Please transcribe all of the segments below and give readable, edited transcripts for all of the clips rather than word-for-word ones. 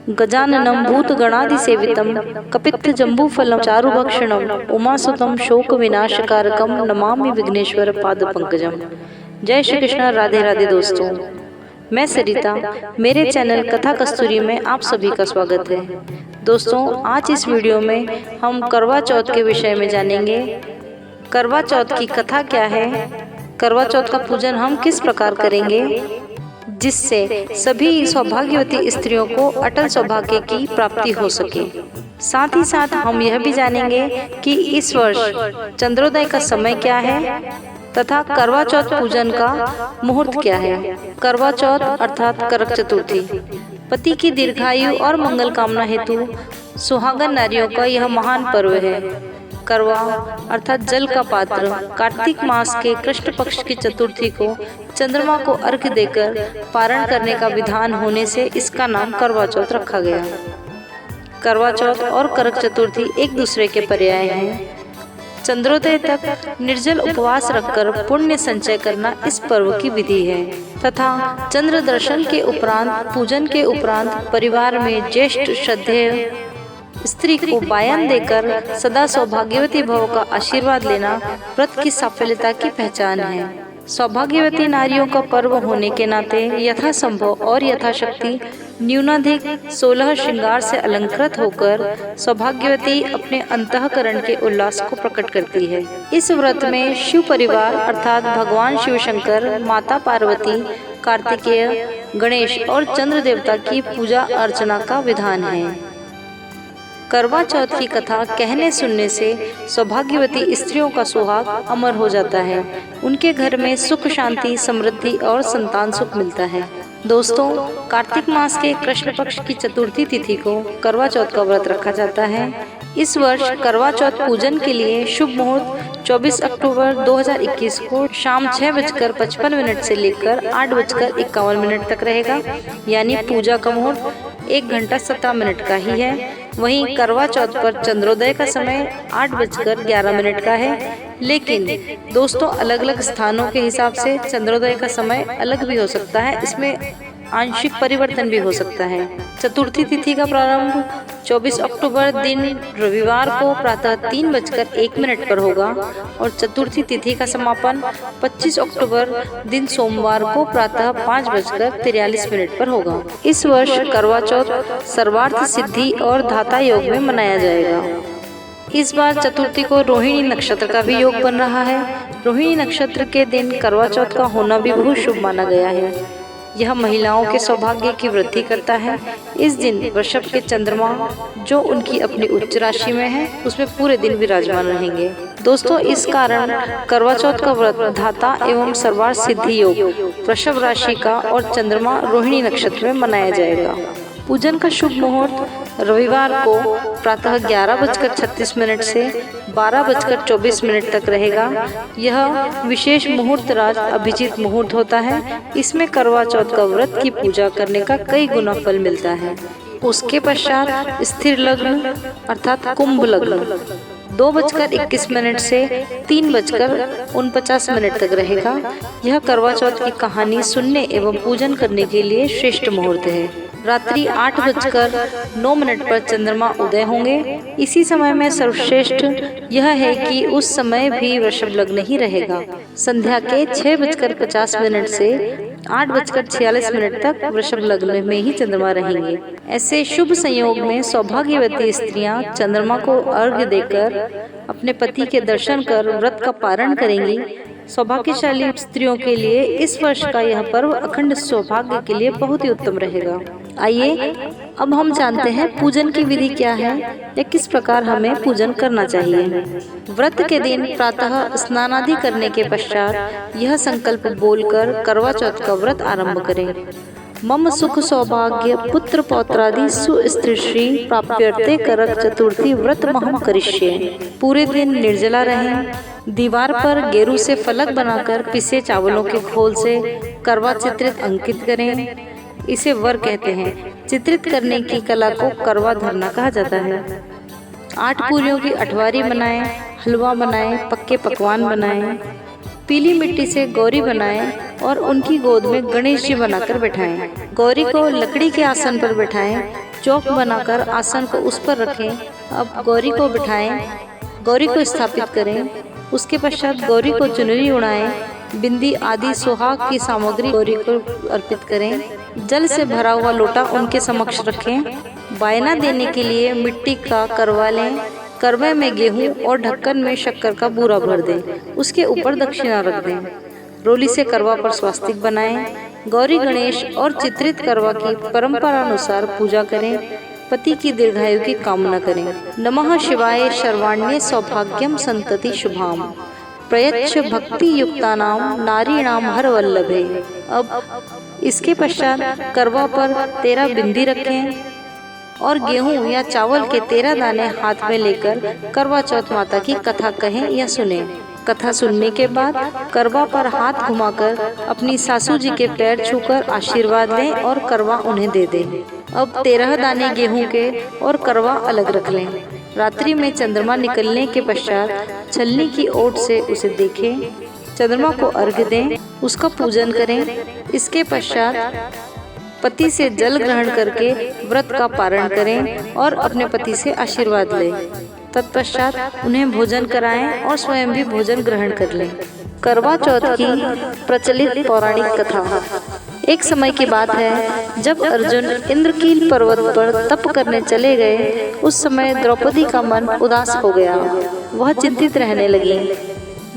गजाननं भूतगणाधिसेवितं कपित्थजम्बूफलं चारुभक्षणं उमासुतं शोकविनाशकारकं नमामि विघ्नेश्वर पादपंकजम। जय श्री कृष्ण, राधे राधे दोस्तों, मैं सरिता, मेरे चैनल कथा कस्तूरी में आप सभी का स्वागत है। दोस्तों, आज इस वीडियो में हम करवा चौथ के विषय में जानेंगे। करवा चौथ की कथा क्या है, करवा चौथ का पूजन हम किस प्रकार करेंगे जिससे सभी सौभाग्यवती स्त्रियों को अटल सौभाग्य की प्राप्ति हो सके। साथ ही साथ हम यह भी जानेंगे कि इस वर्ष चंद्रोदय का समय क्या है तथा करवा चौथ पूजन का मुहूर्त क्या है। करवा चौथ अर्थात करक चतुर्थी पति की दीर्घायु और मंगल कामना हेतु सुहागन नारियों का यह महान पर्व है। करवा अर्थात जल का पात्र कार्तिक मास के कृष्ण पक्ष की चतुर्थी को चंद्रमा को अर्घ्य देकर पारण करने का विधान होने से इसका नाम करवा चौथ रखा गया। करवा चौथ और करक चतुर्थी एक दूसरे के पर्याय हैं। चंद्रोदय तक निर्जल उपवास रखकर पुण्य संचय करना इस पर्व की विधि है तथा चंद्र दर्शन के उपरांत पूजन के उपरांत परिवार में ज्येष्ठ श्रद्धेय स्त्री को वायन देकर सदा सौभाग्यवती भव का आशीर्वाद लेना व्रत की साफल्यता की पहचान है। सौभाग्यवती नारियों का पर्व होने के नाते यथासंभव और यथाशक्ति न्यूनाधिक 16 श्रृंगार से अलंकृत होकर सौभाग्यवती अपने अंतःकरण के उल्लास को प्रकट करती है। इस व्रत में शिव परिवार अर्थात भगवान शिव शंकर, माता पार्वती, कार्तिकेय, गणेश और चंद्र देवता की पूजा अर्चना का विधान है। करवा चौथ की कथा कहने सुनने से सौभाग्यवती स्त्रियों का सुहाग अमर हो जाता है। उनके घर में सुख, शांति, समृद्धि और संतान सुख मिलता है। दोस्तों, कार्तिक मास के कृष्ण पक्ष की चतुर्थी तिथि को करवा चौथ का व्रत रखा जाता है। इस वर्ष करवा चौथ पूजन के लिए शुभ मुहूर्त 24 अक्टूबर 2021 को शाम 6:55 से लेकर 8:51 तक रहेगा, यानी पूजा का मुहूर्त 1 घंटा 17 मिनट का ही है। वहीं करवा चौथ पर चंद्रोदय का समय 8:11 का है। लेकिन दोस्तों, अलग अलग स्थानों के हिसाब से चंद्रोदय का समय अलग भी हो सकता है, इसमें आंशिक परिवर्तन भी हो सकता है। चतुर्थी तिथि का प्रारंभ 24 अक्टूबर दिन रविवार को प्रातः 3:01 पर होगा और चतुर्थी तिथि का समापन 25 अक्टूबर दिन सोमवार को प्रातः 5:43 पर होगा। इस वर्ष करवा चौथ सर्वार्थ सिद्धि और धाता योग में मनाया जाएगा। इस बार चतुर्थी को रोहिणी नक्षत्र का भी योग बन रहा है। रोहिणी नक्षत्र के दिन करवा चौथ का होना भी बहुत शुभ माना गया है। यह महिलाओं के सौभाग्य की वृद्धि करता है। इस दिन वृषभ के चंद्रमा जो उनकी अपनी उच्च राशि में है उसमें पूरे दिन विराजमान रहेंगे। दोस्तों, इस कारण करवा चौथ का व्रत धाता एवं सर्वार्थ सिद्धि योग वृषभ राशि का और चंद्रमा रोहिणी नक्षत्र में मनाया जाएगा। पूजन का शुभ मुहूर्त रविवार को प्रातः 11:36 से 12:24 तक रहेगा। यह विशेष मुहूर्त राज अभिजीत मुहूर्त होता है। इसमें करवा चौथ का व्रत की पूजा करने का कई गुना फल मिलता है। उसके पश्चात स्थिर लग्न अर्थात कुंभ लग्न 2:21 से 3:49 तक रहेगा। यह करवा चौथ की कहानी सुनने एवं पूजन करने के लिए श्रेष्ठ मुहूर्त है। रात्रि 8:09 पर चंद्रमा उदय होंगे। इसी समय में सर्वश्रेष्ठ यह है कि उस समय भी वृषभ लग्न ही रहेगा। संध्या के 6:50 से 8:46 तक वृषभ लग्न में ही चंद्रमा रहेंगे। ऐसे शुभ संयोग में सौभाग्यवती स्त्रियां चंद्रमा को अर्घ्य देकर अपने पति के दर्शन कर व्रत का पारण करेंगी। सौभाग्यशाली स्त्रियों के लिए इस वर्ष का यह पर्व अखंड सौभाग्य के लिए बहुत ही उत्तम रहेगा। आइए अब हम जानते हैं पूजन की विधि क्या है या किस प्रकार हमें पूजन करना चाहिए। व्रत के दिन प्रातः स्नान आदि करने के पश्चात यह संकल्प बोलकर करवा चौथ का व्रत आरंभ करें। मम सुख सौभाग्य पुत्र पौत्रादि सुस्त्रीश्री प्राप्यर्थे करक चतुर्थी व्रत महम करिष्ये। पूरे दिन निर्जला रहें। दीवार पर गेरू से फलक बनाकर पिसे चावलों के खोल से करवा चित्रित अंकित करें। इसे वर कहते हैं। चित्रित करने की कला को करवा धरना कहा जाता है। 8 पूरियों की अठवारी बनाएं, हलवा बनाएं, पक्के पकवान बनाएं। पीली मिट्टी से गौरी बनाएं और उनकी गोद में गणेश जी बनाकर बैठाएं। गौरी को लकड़ी के आसन पर बैठाएं। चौक बनाकर आसन को उस पर रखें। अब गौरी को बिठाएं, गौरी को स्थापित करें। उसके पश्चात गौरी को चुनरी उड़ाएं, बिंदी आदि सुहाग की सामग्री गौरी को अर्पित करें। जल से भरा हुआ लोटा उनके समक्ष रखें। वायना देने के लिए मिट्टी का करवा लें। करवे में गेहूं और ढक्कन में शक्कर का बूरा भर दें। उसके ऊपर दक्षिणा रख दें। रोली से करवा पर स्वास्तिक बनाएं। गौरी गणेश और चित्रित करवा की परंपरानुसार पूजा करें। पति की दीर्घायु की कामना करें। नमः शिवाय सर्वाण्ये सौभाग्यम संतति शुभाम प्रयच्छ भक्ति युक्तानाम नारीणाम हर वल्लभे। अब इसके पश्चात करवा पर 13 बिंदी रखें और गेहूं या चावल के 13 दाने हाथ में लेकर करवा चौथ माता की कथा कहें या सुनें। कथा सुनने के बाद करवा पर हाथ घुमाकर अपनी सासू जी के पैर छूकर आशीर्वाद लें और करवा उन्हें दे दें। अब 13 दाने गेहूं के और करवा अलग रख लें। रात्रि में चंद्रमा निकलने के पश्चात छलनी की ओट से उसे देखें। चंद्रमा को अर्घ्य दें, उसका पूजन करें। इसके पश्चात पति से जल ग्रहण करके व्रत का पारण करें और अपने पति से आशीर्वाद लें। तत्पश्चात उन्हें भोजन कराएं और स्वयं भी भोजन ग्रहण कर लें। करवा चौथ की प्रचलित पौराणिक कथा। एक समय की बात है जब अर्जुन इंद्रकील पर्वत पर तप करने चले गए। उस समय द्रौपदी का मन उदास हो गया। वह चिंतित रहने लगी।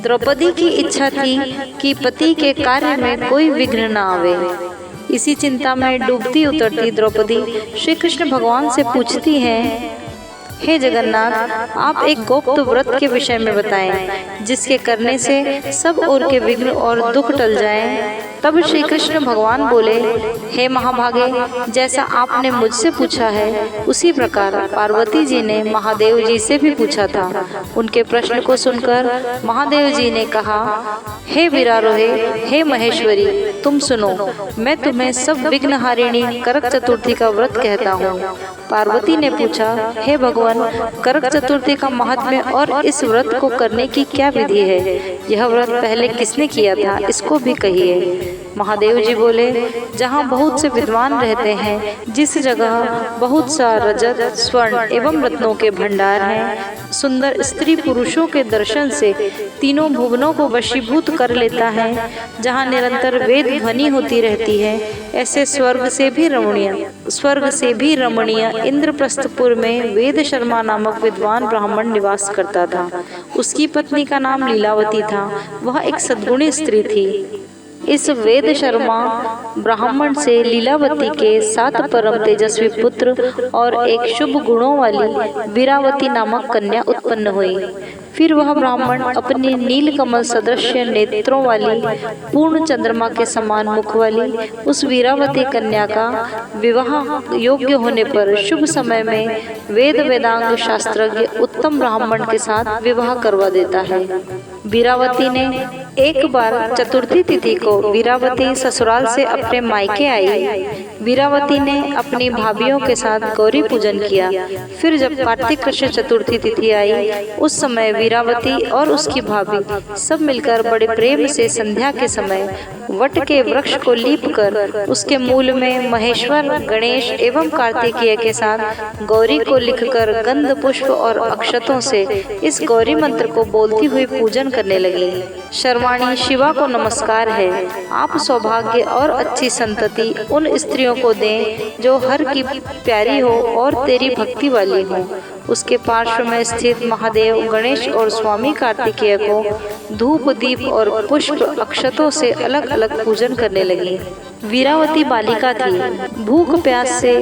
द्रौपदी की इच्छा थी कि पति के कार्य में कोई विघ्न न आवे। इसी चिंता में डूबती उतरती द्रौपदी श्री कृष्ण भगवान से पूछती हैं, हे जगन्नाथ, आप एक गुप्त व्रत के विषय में बताएं जिसके करने से सब ओर के विघ्न और दुख टल जाएं। तब श्री कृष्ण भगवान बोले, हे महाभागे, जैसा आपने मुझसे पूछा है उसी प्रकार पार्वती जी ने महादेव जी से भी पूछा था। उनके प्रश्न को सुनकर महादेव जी ने कहा, हे वीरारोहे, हे महेश्वरी, तुम सुनो, मैं तुम्हें सब विघ्नहारिणी करक चतुर्थी का व्रत कहता हूँ। पार्वती ने पूछा, हे भगवान, करक चतुर्थी का महात्म्य और इस व्रत को करने की क्या विधि है? यह व्रत पहले किसने किया था, इसको भी कहिए। महादेव जी बोले, जहाँ बहुत से विद्वान रहते हैं, जिस जगह बहुत सा रजत, स्वर्ण एवं रत्नों के भंडार हैं, सुंदर स्त्री पुरुषों के दर्शन से तीनों भुवनों को वशीभूत कर लेता है, जहाँ निरंतर वेद ध्वनि होती रहती है, ऐसे स्वर्ग से भी रमणीय इंद्रप्रस्थपुर में वेद शर्मा नामक विद्वान ब्राह्मण निवास करता था। उसकी पत्नी का नाम लीलावती था। वह एक सद्गुणी स्त्री थी। इस वेद शर्मा ब्राह्मण से लीलावती के 7 परम तेजस्वी पुत्र और एक शुभ गुणों वाली वीरावती नामक कन्या उत्पन्न हुई। फिर वह ब्राह्मण अपनी नीलकमल सदृश नेत्रों वाली, पूर्ण चंद्रमा के समान मुख वाली उस वीरावती कन्या का विवाह योग्य होने पर शुभ समय में वेदांग शास्त्रज्ञ उत्तम ब्राह्मण के साथ विवाह करवा देता है। वीरावती ने एक बार चतुर्थी तिथि को वीरावती ससुराल से अपने मायके आई। वीरावती ने अपनी भाभियों के साथ गौरी पूजन किया। फिर जब कार्तिक कृष्ण चतुर्थी तिथि आई, उस समय वीरावती और उसकी भाभी सब मिलकर बड़े प्रेम से संध्या के समय वट के वृक्ष को लीप कर उसके मूल में महेश्वर, गणेश एवं कार्तिकेय के साथ गौरी को लिखकर गंध, पुष्प और अक्षतों से इस गौरी मंत्र को बोलती हुई पूजन करने लगी। शर्वाणी, शिवा को नमस्कार है। आप सौभाग्य और अच्छी संतति उन स्त्रियों को दें जो हर की प्यारी हो और तेरी भक्ति वाली हो। उसके पार्श्व में स्थित महादेव, गणेश और स्वामी कार्तिकेय को धूप, दीप और पुष्प अक्षतों से अलग अलग पूजन करने लगी। वीरावती बालिका थी। भूख प्यास से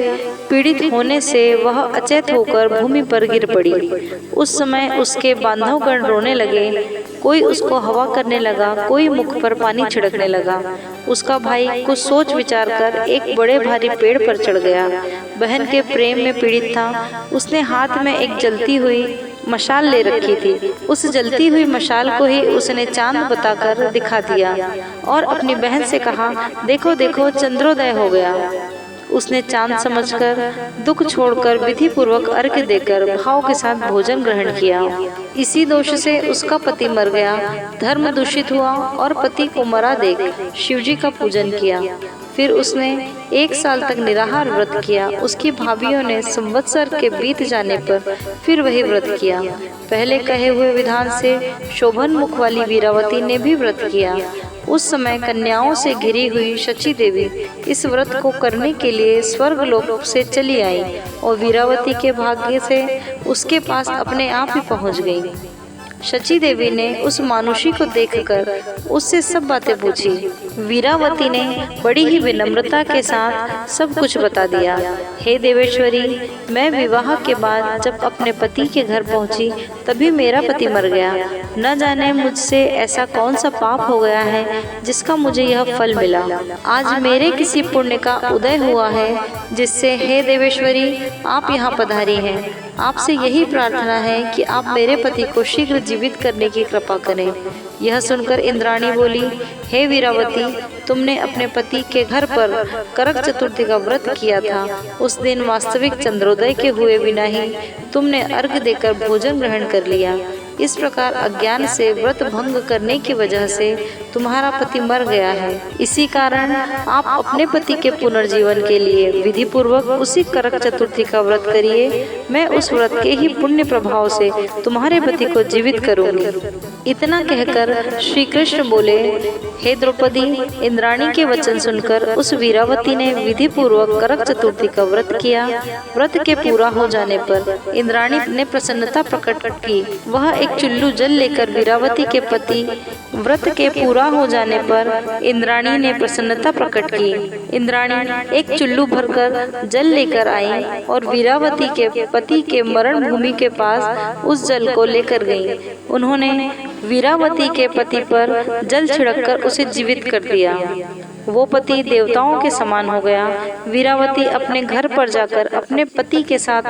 पीड़ित होने से वह अचेत होकर भूमि पर गिर पड़ी। उस समय उसके बांधवगण रोने लगे। कोई उसको हवा करने लगा, कोई मुख पर पानी छिड़कने लगा। उसका भाई कुछ सोच विचार कर एक बड़े भारी पेड़ पर चढ़ गया। बहन के प्रेम में पीड़ित था। उसने हाथ में एक जलती हुई मशाल ले रखी थी। उस जलती हुई मशाल को ही उसने चांद बताकर दिखा दिया और अपनी बहन से कहा, देखो देखो, चंद्रोदय हो गया। उसने चांद समझकर दुख छोड़कर विधि पूर्वक अर्घ्य देकर भाव के साथ भोजन ग्रहण किया। इसी दोष से उसका पति मर गया। धर्म दूषित हुआ और पति को मरा देख शिवजी का पूजन किया। फिर उसने 1 साल तक निराहार व्रत किया। उसकी भाभियों ने संवत्सर के बीत जाने पर फिर वही व्रत किया। पहले कहे हुए विधान से शोभन मुख वाली वीरावती ने भी व्रत किया। उस समय कन्याओं से घिरी हुई शची देवी इस व्रत को करने के लिए स्वर्गलोक से चली आई और वीरावती के भाग्य से उसके पास अपने आप ही पहुंच गई। शची देवी ने उस मानुषी को देखकर उससे सब बातें पूछी। वीरावती ने बड़ी ही विनम्रता के साथ सब कुछ बता दिया। हे देवेश्वरी, मैं विवाह के बाद जब अपने पति के घर पहुंची तभी मेरा पति मर गया। न जाने मुझसे ऐसा कौन सा पाप हो गया है जिसका मुझे यह फल मिला। आज मेरे किसी पुण्य का उदय हुआ है जिससे हे देवेश्वरी आप यहाँ पधारी हैं। आपसे यही प्रार्थना है कि आप मेरे पति को शीघ्र जीवित करने की कृपा करें। यह सुनकर इंद्राणी बोली, हे वीरावती, तुमने अपने पति के घर पर करक चतुर्थी का व्रत किया था। उस दिन वास्तविक चंद्रोदय के हुए बिना ही तुमने अर्घ्य देकर भोजन ग्रहण कर लिया। इस प्रकार अज्ञान से व्रत भंग करने की वजह से तुम्हारा पति मर गया है। इसी कारण आप अपने पति के पुनर्जीवन के लिए विधि पूर्वक उसी करक चतुर्थी का व्रत करिए। मैं उस व्रत के ही पुण्य प्रभाव से तुम्हारे पति को जीवित करूंगी। इतना कहकर श्री कृष्ण बोले, हे द्रौपदी, इंद्राणी के वचन सुनकर उस वीरावती ने विधि पूर्वक करक चतुर्थी का व्रत किया। व्रत के पूरा हो जाने पर इंद्राणी ने प्रसन्नता प्रकट की। वह एक चुल्लू जल लेकर वीरावती के पति व्रत के पूरा हो जाने पर इंद्राणी ने प्रसन्नता प्रकट की। इंद्राणी एक चुल्लू भरकर जल लेकर आई और वीरावती के पति के मरण भूमि के पास उस जल को लेकर गई। उन्होंने वीरावती के पति पर जल छिड़ककर उसे जीवित कर दिया। वो पति देवताओं के समान हो गया। वीरावती अपने घर पर जाकर अपने पति के साथ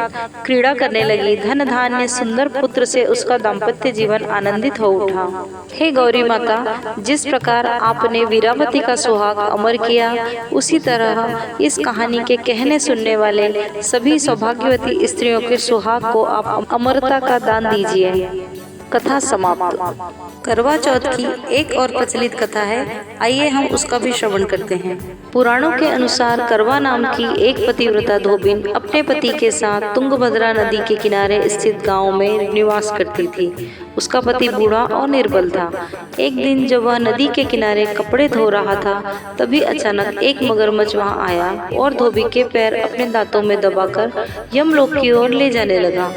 क्रीड़ा करने लगी। धन धान्य सुंदर पुत्र से उसका दाम्पत्य जीवन आनंदित हो उठा। हे गौरी माता, जिस प्रकार आपने वीरावती का सुहाग अमर किया, उसी तरह इस कहानी के कहने सुनने वाले सभी सौभाग्यवती स्त्रियों के सुहाग को आप अमरता का दान दीजिए। कथा समाप्त। करवा चौथ की एक और प्रचलित कथा है, आइए हम उसका भी श्रवण करते हैं। पुराणों के अनुसार करवा नाम की एक पतिव्रता धोबिन अपने पति के साथ तुंगभद्रा नदी के किनारे स्थित गांव में निवास करती थी। उसका पति बूढ़ा और निर्बल था। एक दिन जब वह नदी के किनारे कपड़े धो रहा था, तभी अचानक एक मगरमच्छ वहां आया और धोबी के पैर अपने दांतों में दबाकर यमलोक की ओर ले जाने लगा।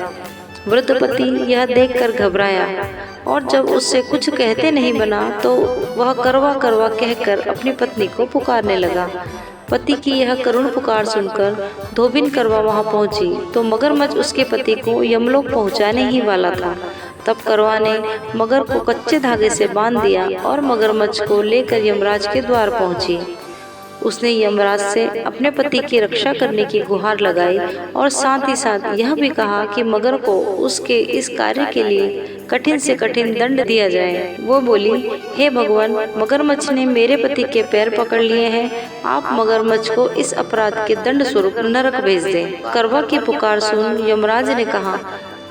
वृद्ध पति यह देखकर घबराया और जब उससे कुछ कहते नहीं बना तो वह करवा करवा कहकर अपनी पत्नी को पुकारने लगा। पति की यह करुण पुकार सुनकर धोबिन करवा वहां पहुंची तो मगरमच्छ उसके पति को यमलोक पहुंचाने ही वाला था। तब करवा ने मगर को कच्चे धागे से बांध दिया और मगरमच्छ को लेकर यमराज के द्वार पहुंची। उसने यमराज से अपने पति की रक्षा करने की गुहार लगाई और साथ ही साथ यह भी कहा कि मगर को उसके इस कार्य के लिए कठिन से कठिन दंड दिया जाए। वो बोली, हे भगवान, मगरमच्छ ने मेरे पति के पैर पकड़ लिए हैं। आप मगरमच्छ को इस अपराध के दंड स्वरूप नरक भेज दें। करवा की पुकार सुन यमराज ने कहा,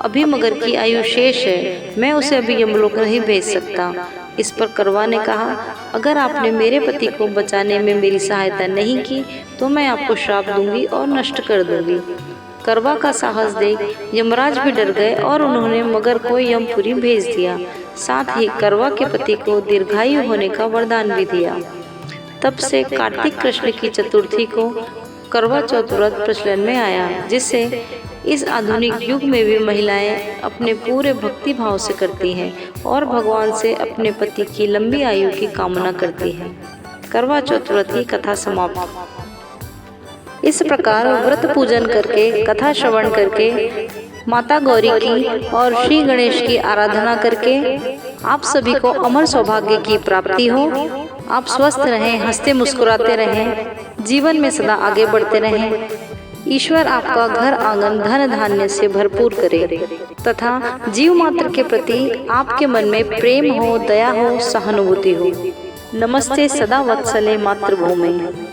अभी मगर की आयु शेष है, मैं उसे अभी यमलोक नहीं भेज सकता। इस पर करवा ने कहा, अगर आपने मेरे पति को बचाने में मेरी सहायता नहीं की तो मैं आपको श्राप दूंगी और नष्ट कर दूंगी। करवा का साहस देख यमराज भी डर गए और उन्होंने मगर को यमपुरी भेज दिया। साथ ही करवा के पति को दीर्घायु होने का वरदान भी दिया। तब से कार्तिक कृष्ण की चतुर्थी को करवा चौथ व्रत प्रचलन में आया, जिससे इस आधुनिक युग में भी महिलाएं अपने पूरे भक्ति भाव से करती हैं और भगवान से अपने पति की लंबी आयु की कामना करती हैं। करवा चौथ व्रत की कथा समाप्त। इस प्रकार व्रत पूजन करके, कथा श्रवण करके, माता गौरी की और श्री गणेश की आराधना करके आप सभी को अमर सौभाग्य की प्राप्ति हो। आप स्वस्थ रहें, हंसते मुस्कुराते रहें, जीवन में सदा आगे बढ़ते रहें। ईश्वर आपका घर आंगन धन धान्य से भरपूर करे तथा जीव मात्र के प्रति आपके मन में प्रेम हो, दया हो, सहानुभूति हो। नमस्ते सदा वत्सले मातृभूमि।